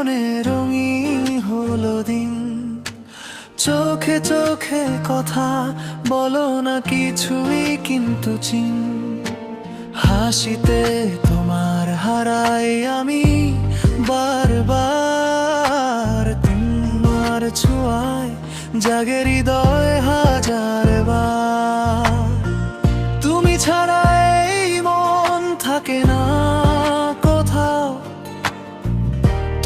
জীবনে রঙিন হলো দিন। চোখে চোখে কথা বলো না কিছুই কিন্তু চিন। হাসিতে তোমার হারাই আমি বারবার। তোমার ছোঁয়ায় জাগে হৃদয় হাজার বার। তুমি ছাড়া এই মন থাকে না কোথাও।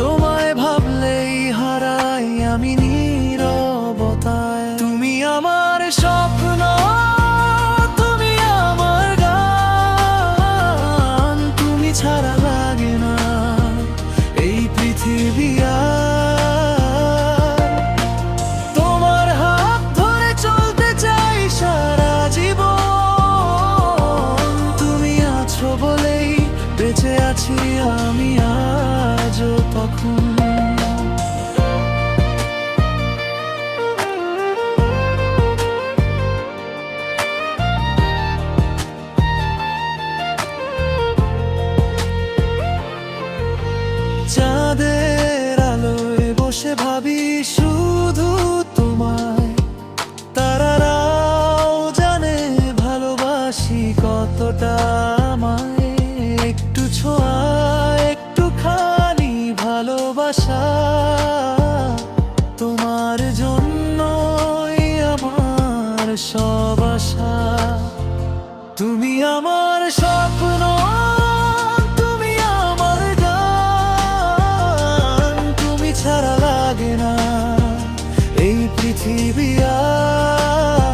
তোমায় ভাবলেই হারাই আমি নীরবতায়। তুমি আমার স্বপ্ন, তুমি আমার গান। তুমি ছাড়া লাগে না এই পৃথিবী আর। তোমার হাত ধরে চলতে চাই সারা জীবন। তুমি আছো বলেই বেঁচে আছি আমি আজও তখন। চাঁদের আলোয় বসে ভাবি শুধু তোমায়। তারারাও জানে ভালোবাসি কতটা আমায়। একটু ছোঁয়া একটুখানি ভালোবাসা, তোমার জন্যই আমার সব আশা। তুমি আমার স্বপ্ন, তুমি আমার গান। তুমি ছাড়া লাগে না এই পৃথিবী আর।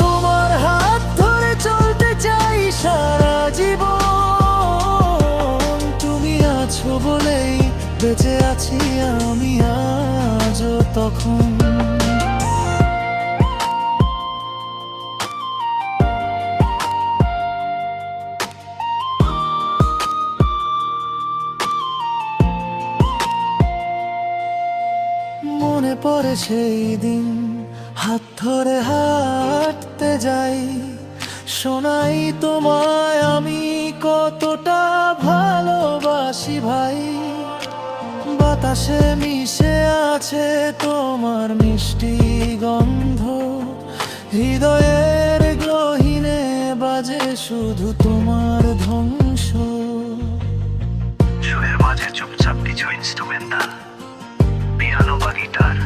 তোমার হাত ধরে চলতে চাই সারা জীবন। তুমি আছো বলেই বেঁচে আছি আমি আজও তখন। মনে পড়ে সেই দিন হাত ধরে হাঁটতে যাই। শোনাই তোমায় আমি কতটা ভালোবাসি ভাই। বাতাসে মিশে আছে তোমার মিষ্টি গন্ধ। হৃদয়ের গহীনে বাজে শুধু তোমার ধ্বংস। সুরের মাঝে চুপচাপ কিছু ইনস্ট্রুমেন্টাল, পিয়ানো বা গিটার।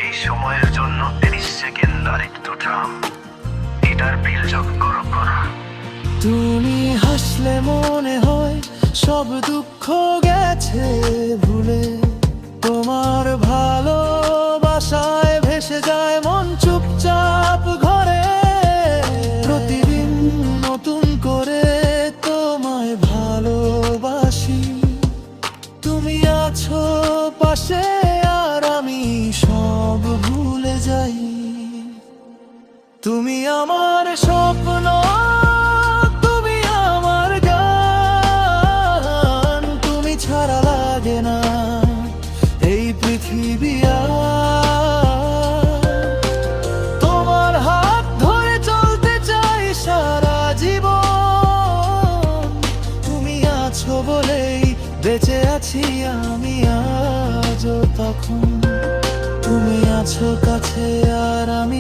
এই সময়ের জন্য 30 সেকেন্ড আর একটু ড্রাম। গিটার ফিল যোগ করো করো। তুমি হাসলে মনে হয় সব দুঃখ গেছে ভুলে। তোমার ভালোবাসায় ভেসে যায় মন চুপচাপ ঘরে। প্রতিদিন নতুন করে তোমায় ভালোবাসি। তুমি আছো পাশে আর আমি সব ভুলে যাই। তুমি আমার স্বপ্ন, তুমি আমার গান। তুমি ছাড়া লাগে না এই পৃথিবী আর। তোমার হাত ধরে চলতে চাই সারা জীবন। তুমি আছো বলেই বেঁচে আছি আমি আজও তখন। তুমি আছো কাছে আর আমি